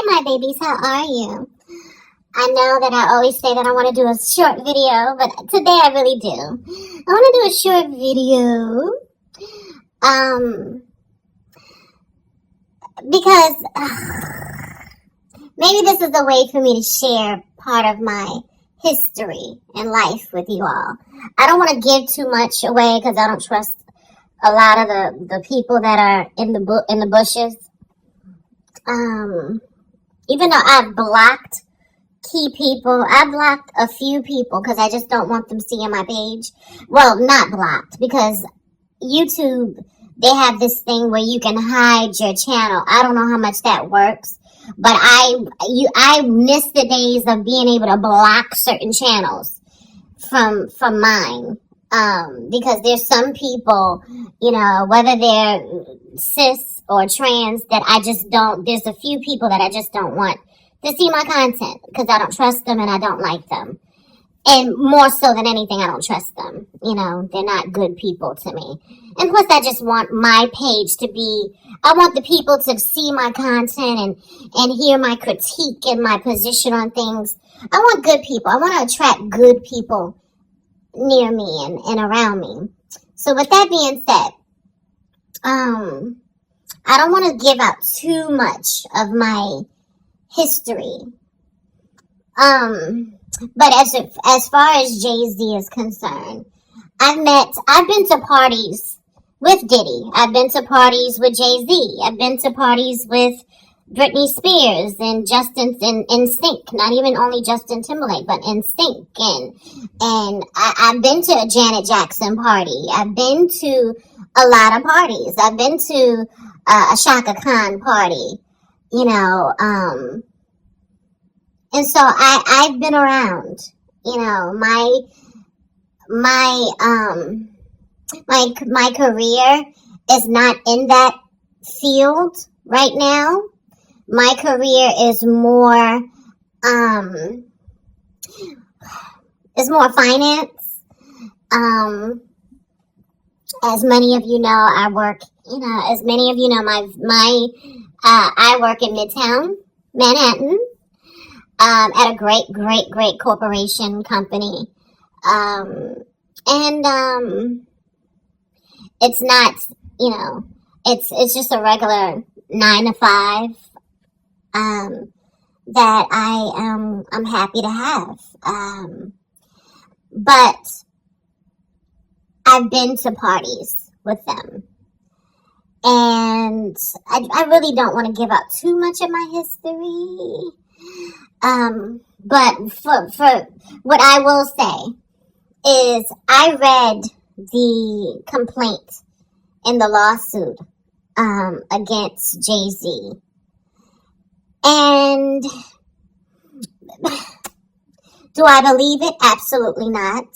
my babies. How are you? I know that I always say that I want to do a short video, but today I really do. I want to do a short video. Because maybe this is a way for me to share part of my history and life with you all. I don't want to give too much away because I don't trust a lot of the people that are in the bushes. Even though I've blocked key people, I blocked a few people because I just don't want them seeing my page. Well, not blocked, because YouTube, they have this thing where you can hide your channel. I don't know how much that works, but I miss the days of being able to block certain channels from mine. Because there's some people, you know, whether they're cis or trans, that I just don't, there's a few people that I just don't want to see my content because I don't trust them and I don't like them. And more so than anything, I don't trust them. You know, they're not good people to me. And plus, I just want my page to be, I want the people to see my content and hear my critique and my position on things. I want good people. I want to attract good people near me and around me. So with that being said, I don't want to give out too much of my history. But as far as Jay-Z is concerned, I've been to parties with Diddy. I've been to parties with Jay-Z. I've been to parties with Britney Spears and Justin in Sync. Not even only Justin Timberlake, but in Sync. And I've been to a Janet Jackson party. I've been to a lot of parties. I've been to a Shaka Khan party. You know, and so I've been around. You know, my career is not in that field right now. My career is more finance. As many of you know, I work, you know, as many of you know, I work in Midtown Manhattan, at a great corporation company. It's not, you know, it's just a regular 9 to 5, that I'm happy to have. But I've been to parties with them. And I really don't want to give out too much of my history. But for what I will say is I read the complaint in the lawsuit, against Jay-Z. And do I believe it? Absolutely not.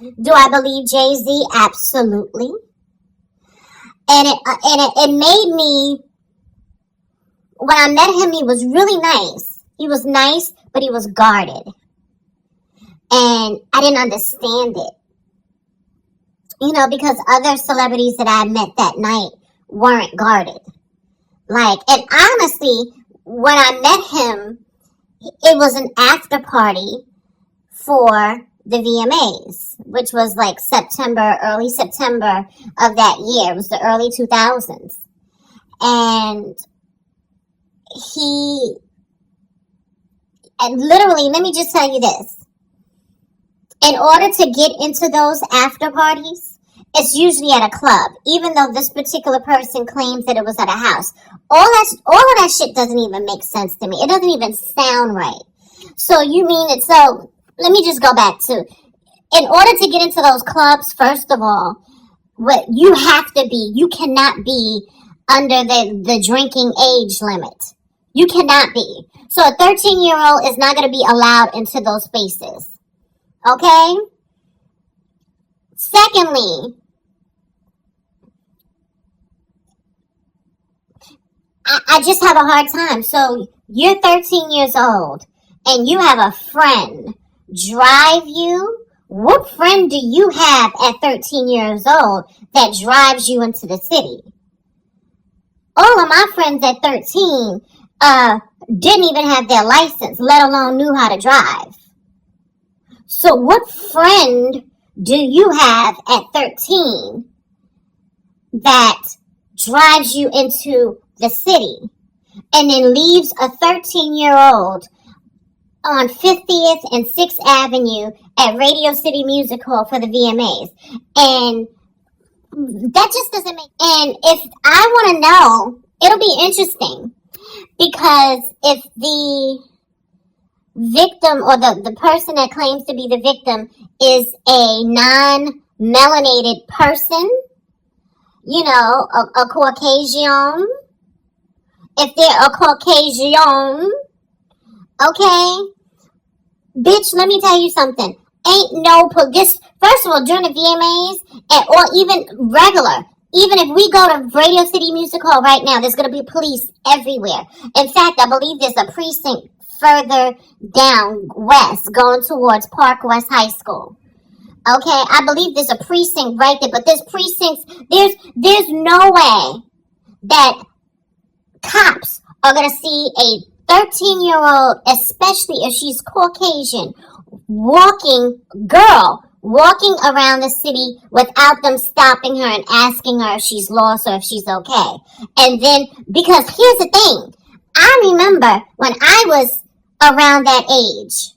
Do I believe Jay-Z? Absolutely. And it made me, when I met him, he was really nice. He was nice, but he was guarded. And I didn't understand it. You know, because other celebrities that I met that night weren't guarded. Like, and honestly, when I met him, it was an after party for the VMAs, which was like early September of that year. It was the early 2000s. And literally, let me just tell you this. In order to get into those after parties, it's usually at a club, even though this particular person claims that it was at a house. All of that shit doesn't even make sense to me. It doesn't even sound right. So you mean it? So let me just go back to, in order to get into those clubs, first of all, you cannot be under the drinking age limit. You cannot be. So a 13-year-old is not going to be allowed into those spaces. Okay? Secondly, I just have a hard time. So you're 13 years old and you have a friend drive you. What friend do you have at 13 years old that drives you into the city? All of my friends at 13 didn't even have their license, let alone knew how to drive. So what friend do you have at 13 that drives you into the city and then leaves a 13-year-old on 50th and 6th Avenue at Radio City Music Hall for the VMAs? And that just doesn't make... And if I want to know, it'll be interesting. Because if the victim or the person that claims to be the victim is a non-melanated person, you know, a Caucasian, if they're a Caucasian, okay, bitch, let me tell you something. Ain't no this. First of all, during the VMAs, or even regular, even if we go to Radio City Music Hall right now, there's going to be police everywhere. In fact, I believe there's a precinct further down west, going towards Park West High School. Okay, I believe there's a precinct right there, but there's precincts. There's no way that cops are going to see a 13-year-old, especially if she's Caucasian, walking around the city without them stopping her and asking her if she's lost or if she's okay. And then, because here's the thing, I remember when I was around that age,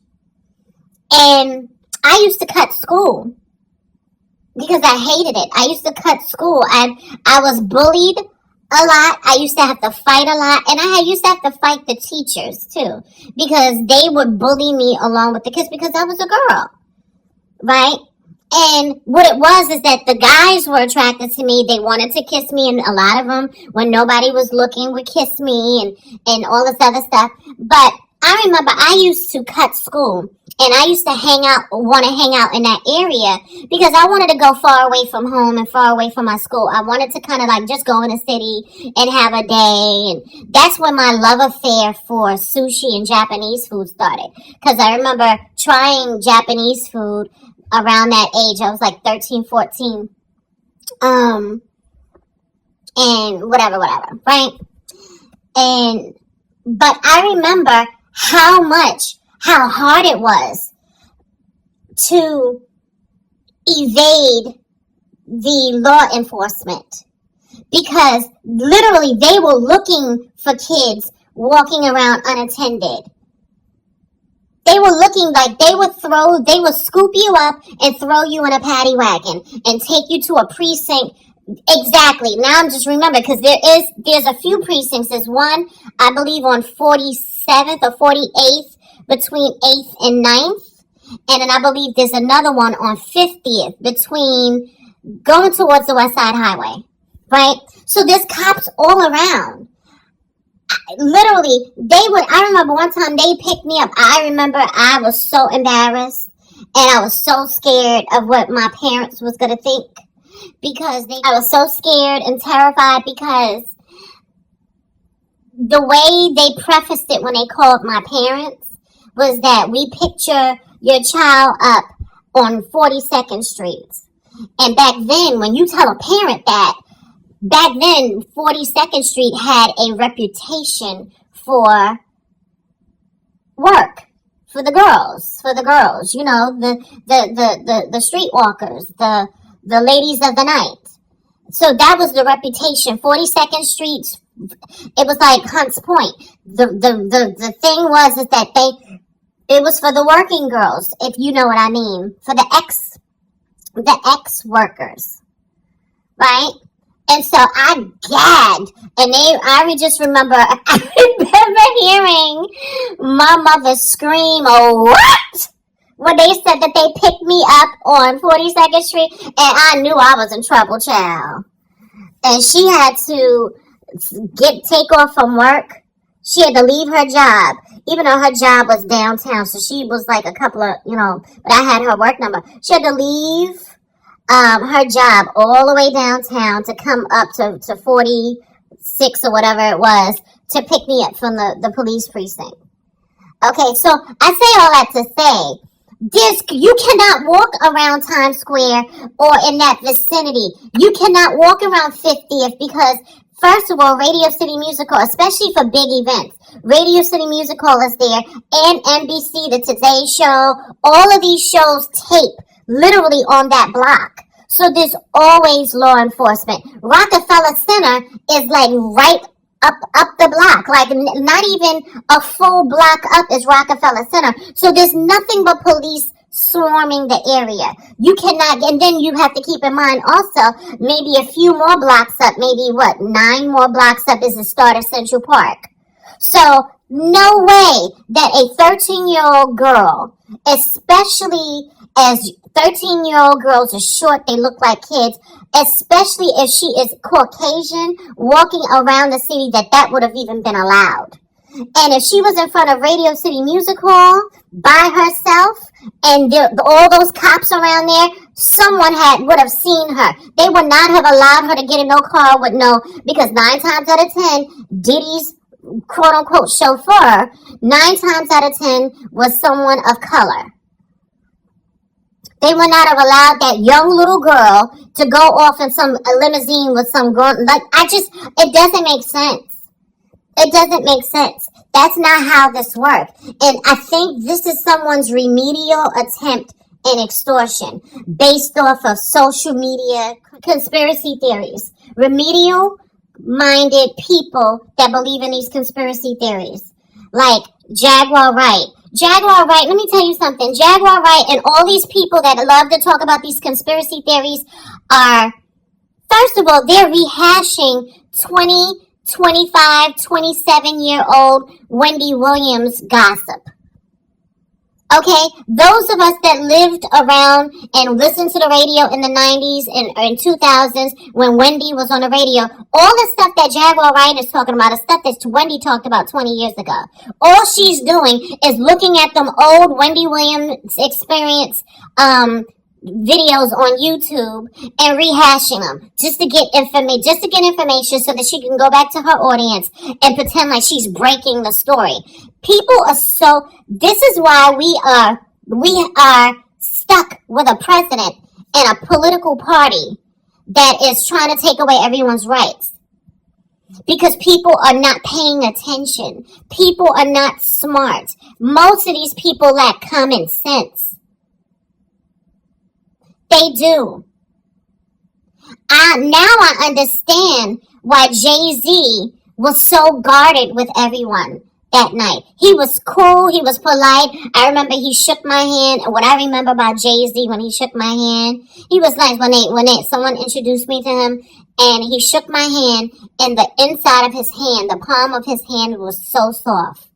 and I used to cut school because I hated it. I used to cut school, and I was bullied a lot. I used to have to fight a lot, and I used to have to fight the teachers too, because they would bully me along with the kids because I was a girl. Right? And what it was is that the guys were attracted to me. They wanted to kiss me, and a lot of them, when nobody was looking, would kiss me and all this other stuff. But I remember I used to cut school, and I used to want to hang out in that area because I wanted to go far away from home and far away from my school. I wanted to kind of like just go in the city and have a day. And that's when my love affair for sushi and Japanese food started. Because I remember trying Japanese food around that age. I was like 13, 14. And whatever, right? But I remember how hard it was to evade the law enforcement, because literally they were looking for kids walking around unattended. They were looking like they would scoop you up and throw you in a paddy wagon and take you to a precinct. Exactly. Now I'm just remembering, because there's a few precincts. There's one, I believe, on 47th or 48th, between 8th and 9th. And then I believe there's another one on 50th, between going towards the West Side Highway. Right? So there's cops all around. Literally, I remember one time they picked me up. I remember I was so embarrassed, and I was so scared of what my parents was going to think, because I was so scared and terrified, because the way they prefaced it when they called my parents was that we picture your child up on 42nd Street. And back then, when you tell a parent that, back then, 42nd Street had a reputation for work, for the girls, you know, the streetwalkers, the ladies of the night. So that was the reputation. 42nd Street, it was like Hunts Point. The thing was is that it was for the working girls, if you know what I mean, for the ex-workers, right? And so I gagged, and I just remember, hearing my mother scream, "Oh, what?" when they said that they picked me up on 42nd Street, and I knew I was in trouble, child. And she had to take off from work. She had to leave her job, even though her job was downtown. So she was like a couple of, but I had her work number. She had to leave her job all the way downtown to come up to 46 or whatever it was to pick me up from the police precinct. Okay, so I say all that to say, you cannot walk around Times Square or in that vicinity. You cannot walk around 50th because, first of all, Radio City Music Hall, especially for big events, Radio City Music Hall is there, and NBC, the Today Show. All of these shows tape literally on that block. So there's always law enforcement. Rockefeller Center is like right up the block, like not even a full block up is Rockefeller Center. So there's nothing but police swarming the area. You cannot, and then you have to keep in mind also, maybe a few more blocks up, maybe 9 more blocks up is the start of Central Park. So no way that a 13-year-old girl, especially as 13-year-old girls are short, they look like kids, especially if she is Caucasian, walking around the city, that would have even been allowed. And if she was in front of Radio City Music Hall by herself, and all those cops around there, someone would have seen her. They would not have allowed her to get in no car with because 9 times out of 10, Diddy's quote-unquote chauffeur, 9 times out of 10 was someone of color. They would not have allowed that young little girl to go off in some limousine with some girl. It doesn't make sense. It doesn't make sense. That's not how this works. And I think this is someone's remedial attempt in extortion based off of social media conspiracy theories. Remedial-minded people that believe in these conspiracy theories. Like Jaguar Wright. Jaguar Wright, let me tell you something. Jaguar Wright and all these people that love to talk about these conspiracy theories are, first of all, they're rehashing 20, 25, 27-year-old Wendy Williams gossip. Okay, those of us that lived around and listened to the radio in the 90s and 2000s when Wendy was on the radio, all the stuff that Jaguar Wright is talking about is stuff that Wendy talked about 20 years ago. All she's doing is looking at them old Wendy Williams experience videos on YouTube and rehashing them just to get information so that she can go back to her audience and pretend like she's breaking the story. People are this is why we are stuck with a president and a political party that is trying to take away everyone's rights. Because people are not paying attention. People are not smart. Most of these people lack common sense. They do. Now I understand why Jay-Z was so guarded with everyone that night. He was cool. He was polite. I remember he shook my hand. What I remember about Jay-Z when he shook my hand, he was nice. When someone introduced me to him and he shook my hand, and the inside of his hand, the palm of his hand was so soft.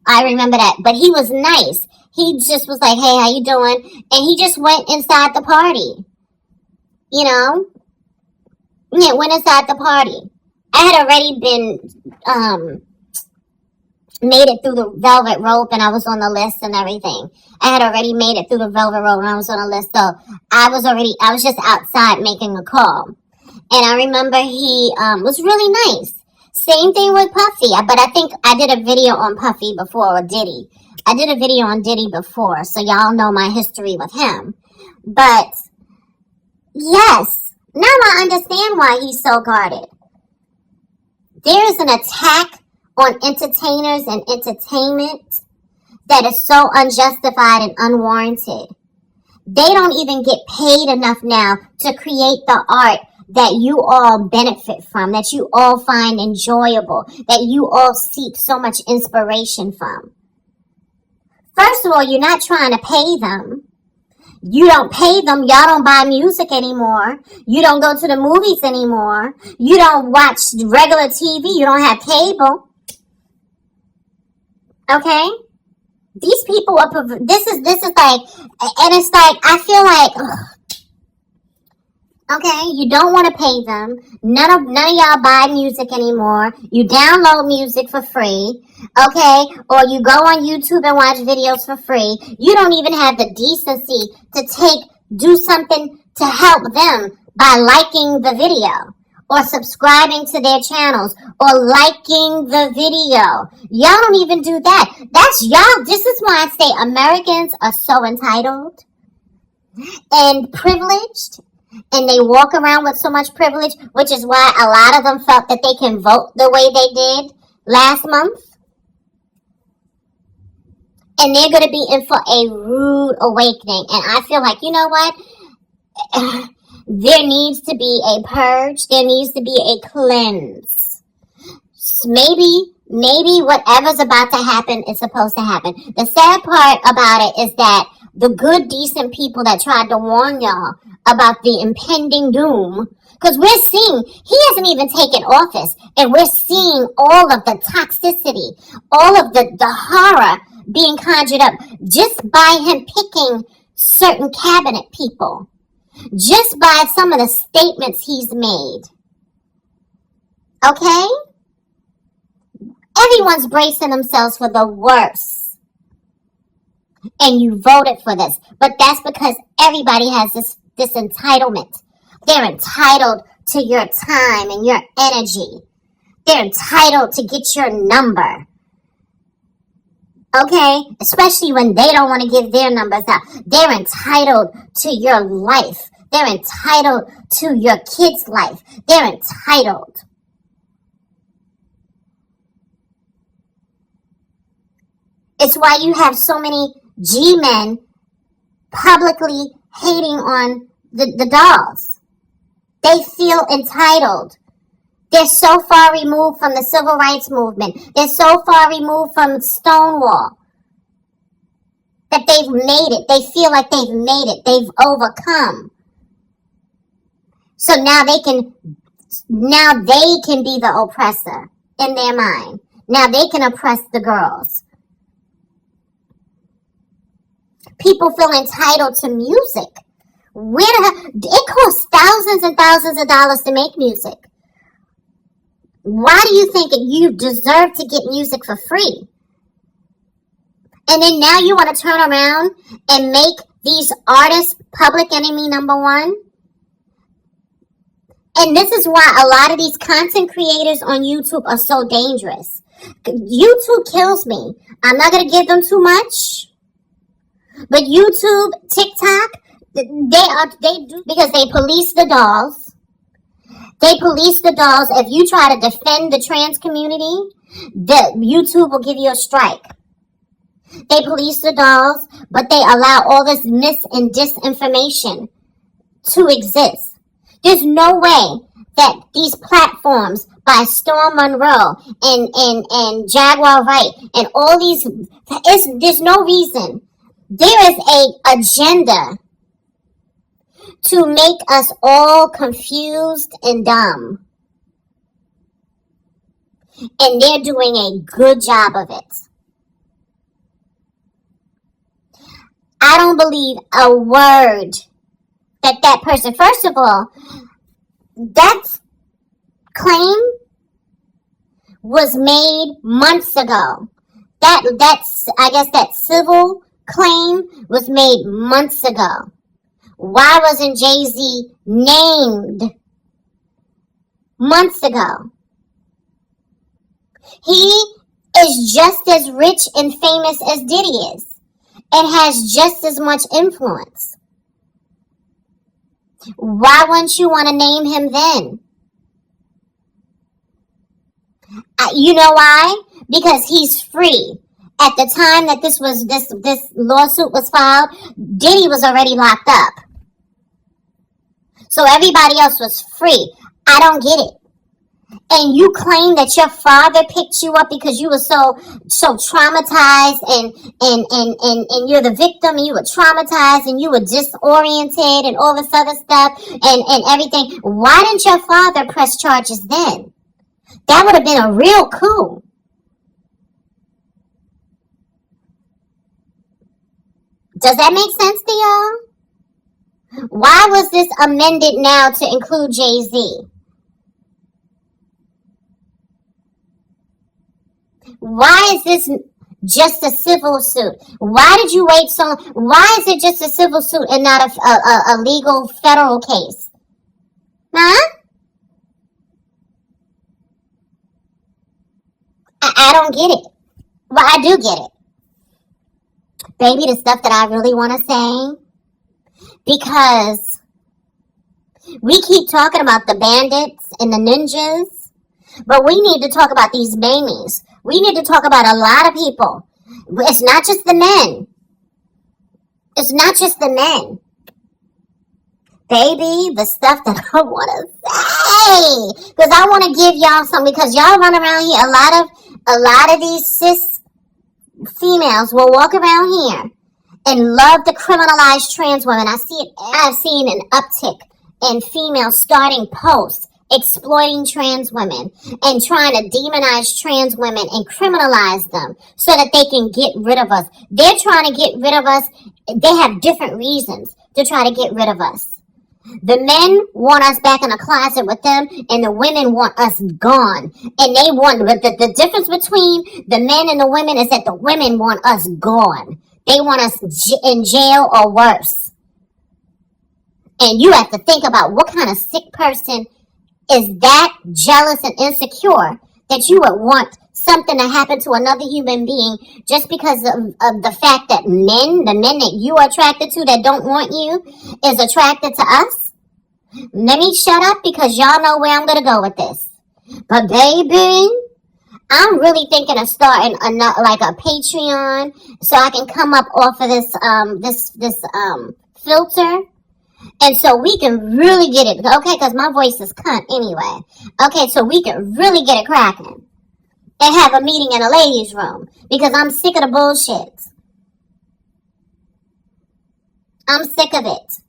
I remember that. But he was nice. He just was like, hey, how you doing? And he just went inside the party. You know? Yeah, went inside the party. I had already been, made it through the velvet rope and I was on the list and everything. I had already made it through the velvet rope and I was on the list. So I was just outside making a call. And I remember he, was really nice. Same thing with Puffy. But I think I did a video on Puffy before, or Diddy. I did a video on Diddy before, so y'all know my history with him. But, yes, now I understand why he's so guarded. There is an attack on entertainers and entertainment that is so unjustified and unwarranted. They don't even get paid enough now to create the art that you all benefit from, that you all find enjoyable, that you all seek so much inspiration from. First of all, you're not trying to pay them. You don't pay them. Y'all don't buy music anymore. You don't go to the movies anymore. You don't watch regular TV. You don't have cable. Okay? These people are, this is like, and it's like, I feel like, ugh. Okay, you don't want to pay them. None of y'all buy music anymore. You download music for free. Okay, or you go on YouTube and watch videos for free. You don't even have the decency to do something to help them by liking the video or subscribing to their channels or liking the video. Y'all don't even do that. That's y'all. This is why I say Americans are so entitled and privileged. And they walk around with so much privilege, which is why a lot of them felt that they can vote the way they did last month. And they're going to be in for a rude awakening. And I feel like, you know what? There needs to be a purge. There needs to be a cleanse. Maybe whatever's about to happen is supposed to happen. The sad part about it is that the good, decent people that tried to warn y'all about the impending doom, because we're seeing, he hasn't even taken office, and we're seeing all of the toxicity, all of the horror being conjured up just by him picking certain cabinet people, just by some of the statements he's made. Okay? Everyone's bracing themselves for the worst. And you voted for this. But that's because everybody has this entitlement. They're entitled to your time and your energy. They're entitled to get your number. Okay? Especially when they don't want to give their numbers out. They're entitled to your life. They're entitled to your kid's life. They're entitled. It's why you have so many G-men publicly hating on the dolls. They feel entitled. They're so far removed from the civil rights movement. They're so far removed from Stonewall that they've made it. They feel like they've made it. They've overcome. So now they can be the oppressor in their mind. Now they can oppress the girls. People feel entitled to music. It costs thousands and thousands of dollars to make music. Why do you think you deserve to get music for free? And then now you want to turn around and make these artists public enemy number one? And this is why a lot of these content creators on YouTube are so dangerous. YouTube kills me. I'm not going to give them too much. But YouTube, TikTok, they do, because they police the dolls. They police the dolls. If you try to defend the trans community, YouTube will give you a strike. They police the dolls, but they allow all this mis and disinformation to exist. There's no way that these platforms by Storm Monroe and Jaguar Wright and all these, there's no reason. There is an agenda to make us all confused and dumb. And they're doing a good job of it. I don't believe a word that person, first of all, that claim was made months ago. That civil claim was made months ago. Why wasn't Jay-Z named months ago? He is just as rich and famous as Diddy is and has just as much influence. Why wouldn't you want to name him then? You know why? Because he's free. At the time that this lawsuit was filed, Diddy was already locked up. So everybody else was free. I don't get it. And you claim that your father picked you up because you were so traumatized and you're the victim and you were traumatized and you were disoriented and all this other stuff and everything. Why didn't your father press charges then? That would have been a real coup. Does that make sense to y'all? Why was this amended now to include Jay-Z? Why is this just a civil suit? Why did you wait so long? Why is it just a civil suit and not a legal federal case? Huh? I don't get it. Well, I do get it. Baby, the stuff that I really want to say, because we keep talking about the bandits and the ninjas, but we need to talk about these mamies. We need to talk about a lot of people It's not just the men. It's not just the men. Baby, the stuff that I want to say. Because I want to give y'all something. Because y'all run around here. A lot of these cis females will walk around here and love to criminalize trans women. I've seen an uptick in females starting posts exploiting trans women and trying to demonize trans women and criminalize them so that they can get rid of us. They're trying to get rid of us. They have different reasons to try to get rid of us. The men want us back in a closet with them, and the women want us gone. And they want, the difference between the men and the women is that the women want us gone. They want us in jail or worse. And you have to think about what kind of sick person is that jealous and insecure that you would want something to happen to another human being just because of the fact that the men that you are attracted to that don't want you is attracted to us? Let me shut up because y'all know where I'm going to go with this. But baby, I'm really thinking of starting a Patreon so I can come up off of this filter. And so we can really get it, okay, because my voice is cunt anyway. Okay, so we can really get it cracking. And have a meeting in a ladies' room. Because I'm sick of the bullshit. I'm sick of it.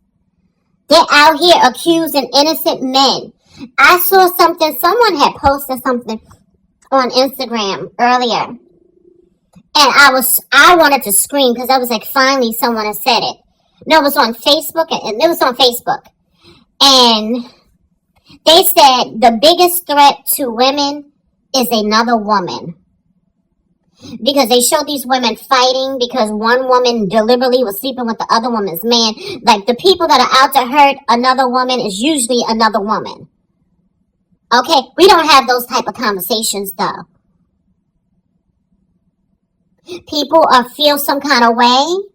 They're out here accusing innocent men. I saw something, someone had posted something on Instagram earlier. And I wanted to scream because I was like, finally someone has said it. No, it was on Facebook, and it was on Facebook. And they said the biggest threat to women is another woman. Because they showed these women fighting because one woman deliberately was sleeping with the other woman's man. Like, the people that are out to hurt another woman is usually another woman. Okay? We don't have those type of conversations, though. People feel some kind of way.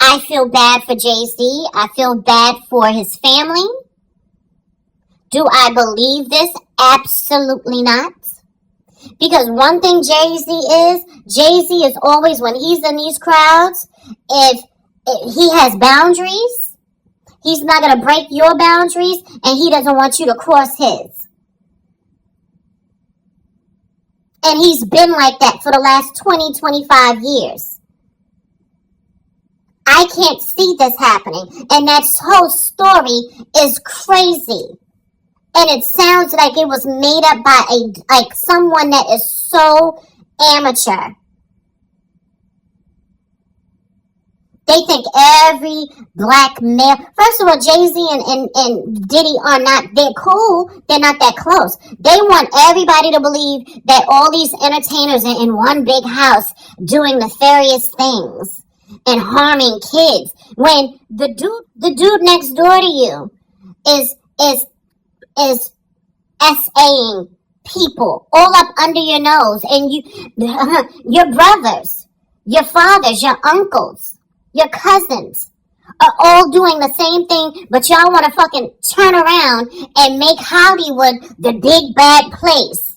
I feel bad for Jay-Z. I feel bad for his family. Do I believe this? Absolutely not. Because one thing Jay-Z is always, when he's in these crowds, if he has boundaries, he's not going to break your boundaries, and he doesn't want you to cross his. And he's been like that for the last 20, 25 years. I can't see this happening. And that whole story is crazy. And it sounds like it was made up by someone that is so amateur. They think every black male... First of all, Jay-Z and Diddy are not... They're cool. They're not that close. They want everybody to believe that all these entertainers are in one big house doing nefarious things and harming kids, when the dude next door to you is SAing people all up under your nose, and your brothers, your fathers, your uncles, your cousins are all doing the same thing, but y'all want to fucking turn around and make Hollywood the big bad place.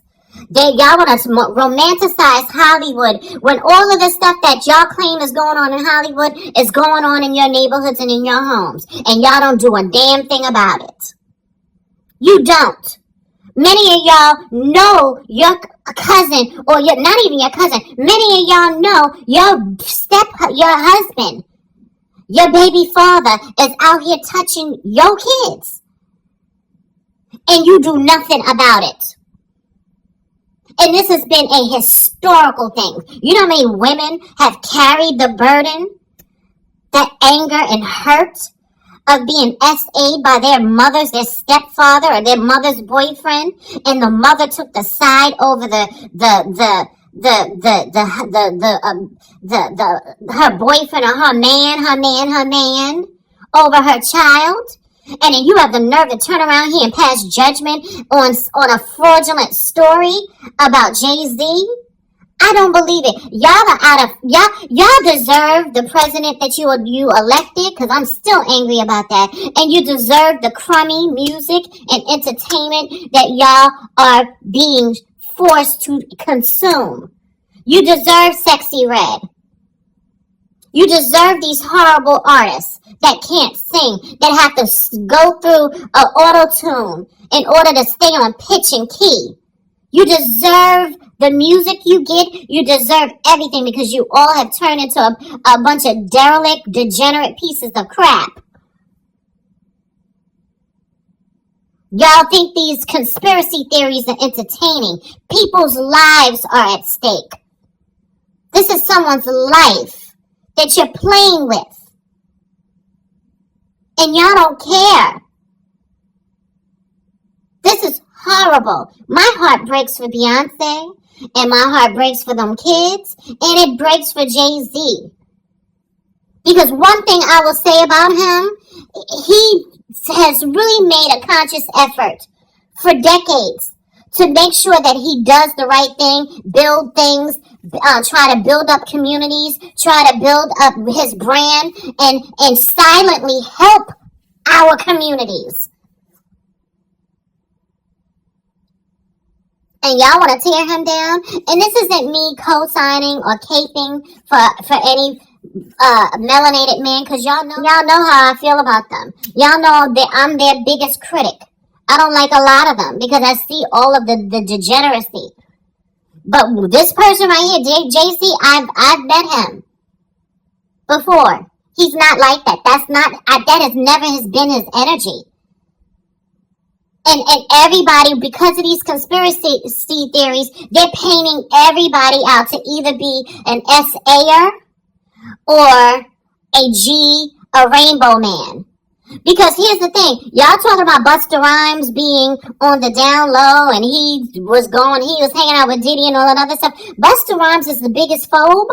Y'all want to romanticize Hollywood when all of the stuff that y'all claim is going on in Hollywood is going on in your neighborhoods and in your homes. And y'all don't do a damn thing about it. You don't. Many of y'all know your cousin, or not even your cousin. Many of y'all know your husband, your baby father is out here touching your kids. And you do nothing about it. And this has been a historical thing. You know how many women have carried the burden, that anger and hurt of being SA'd by their mothers, their stepfather, or their mother's boyfriend, and the mother took the side over her boyfriend or her man over her child? And then you have the nerve to turn around here and pass judgment on a fraudulent story about Jay-Z? I don't believe it. Y'all are y'all deserve the president that you elected, because I'm still angry about that. And you deserve the crummy music and entertainment that y'all are being forced to consume. You deserve Sexy Red. You deserve these horrible artists that can't sing, that have to go through an auto-tune in order to stay on pitch and key. You deserve the music you get. You deserve everything because you all have turned into a bunch of derelict, degenerate pieces of crap. Y'all think these conspiracy theories are entertaining. People's lives are at stake. This is someone's life that you're playing with. And y'all don't care. This is horrible. My heart breaks for Beyonce, and my heart breaks for them kids, and it breaks for Jay-Z. Because one thing I will say about him, he has really made a conscious effort for decades to make sure that he does the right thing, build things, try to build up communities, try to build up his brand, and silently help our communities. And y'all want to tear him down? And this isn't me co-signing or caping for any melanated men, because y'all know how I feel about them. Y'all know that I'm their biggest critic. I don't like a lot of them because I see all of the degeneracy. But this person right here, Jay-Z, I've met him before. He's not like that. That has never been his energy. And everybody, because of these conspiracy theories, they're painting everybody out to either be an SA'er or a rainbow man. Because here's the thing, y'all talking about Busta Rhymes being on the down low and he was hanging out with Diddy and all that other stuff. Busta Rhymes is the biggest phobe.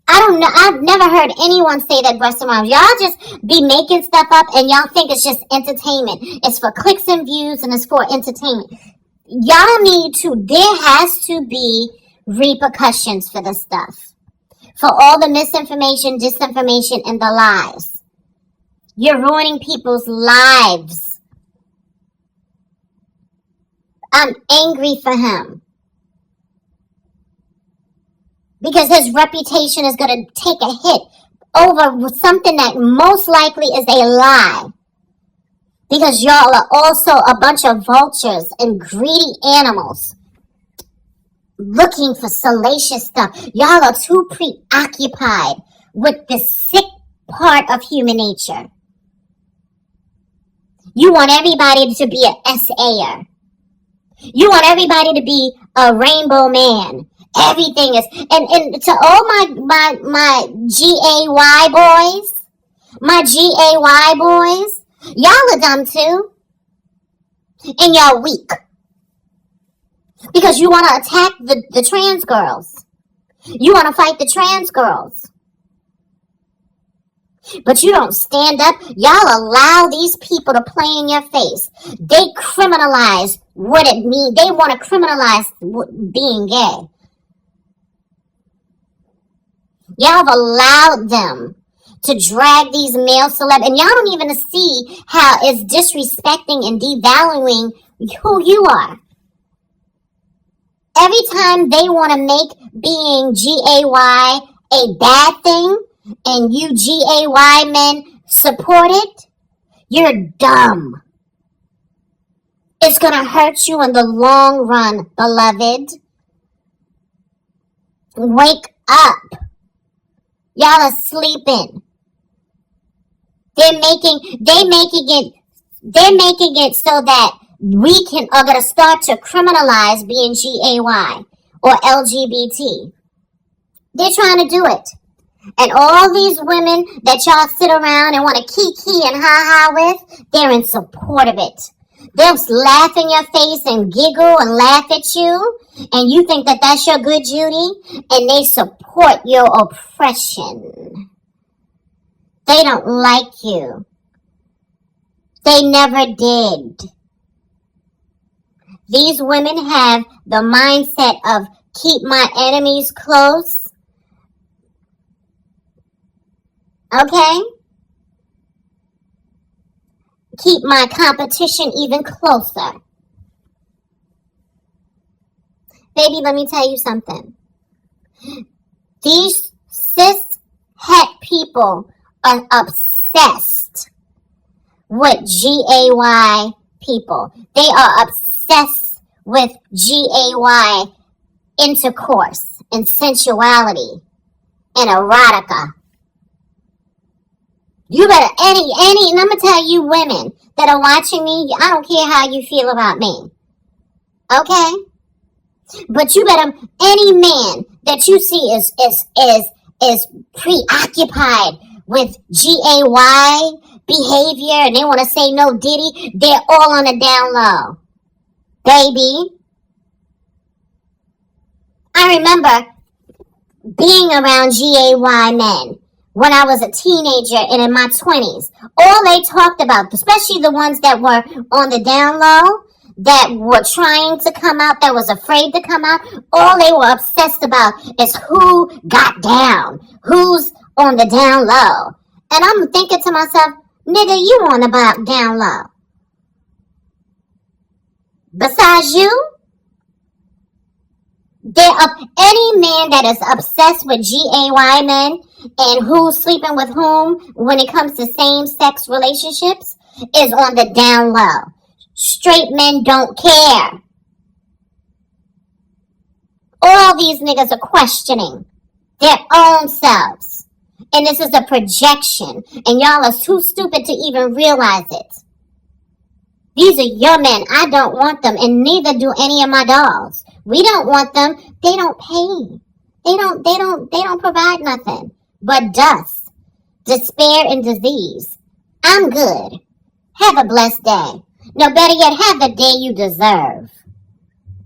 I don't know. I've never heard anyone say that Busta Rhymes. Y'all just be making stuff up and y'all think it's just entertainment. It's for clicks and views and it's for entertainment. There has to be repercussions for this stuff. For all the misinformation, disinformation, and the lies. You're ruining people's lives. I'm angry for him. Because his reputation is going to take a hit over something that most likely is a lie. Because y'all are also a bunch of vultures and greedy animals looking for salacious stuff. Y'all are too preoccupied with the sick part of human nature. You want everybody to be an SA'er. You want everybody to be a rainbow man. Everything is, and to all my GAY boys, y'all are dumb too. And y'all weak. Because you want to attack the trans girls. You want to fight the trans girls. But you don't stand up. Y'all allow these people to play in your face. They criminalize what it means. They want to criminalize being gay. Y'all have allowed them to drag these male celebs. And y'all don't even see how it's disrespecting and devaluing who you are. Every time they want to make being GAY a bad thing, and you GAY men support it, you're dumb. It's going to hurt you in the long run, beloved. Wake up. Y'all are sleeping. They're making it so that we are going to start to criminalize being GAY or LGBT. They're trying to do it. And all these women that y'all sit around and want to kiki and ha-ha with, they're in support of it. They'll laugh in your face and giggle and laugh at you. And you think that that's your good Judy. And they support your oppression. They don't like you. They never did. These women have the mindset of keep my enemies close. Okay? Keep my competition even closer. Baby, let me tell you something. These cis-het people are obsessed with GAY people. They are obsessed with GAY intercourse and sensuality and erotica. You better, and I'm going to tell you women that are watching me, I don't care how you feel about me. Okay? But you better, any man that you see is preoccupied with GAY behavior and they want to say no Diddy, they're all on the down low. Baby. I remember being around GAY men when I was a teenager and in my 20s. All they talked about, especially the ones that were on the down low, that were trying to come out, that was afraid to come out, all they were obsessed about is who got down, who's on the down low. And I'm thinking to myself, nigga, you on about down low. Besides you, any man that is obsessed with GAY men and who's sleeping with whom when it comes to same-sex relationships is on the down low. Straight men don't care. All these niggas are questioning their own selves. And this is a projection. And y'all are too stupid to even realize it. These are your men. I don't want them. And neither do any of my dogs. We don't want them. They don't pay. They don't provide nothing but dust, despair, and disease. I'm good. Have a blessed day. No, better yet, have the day you deserve.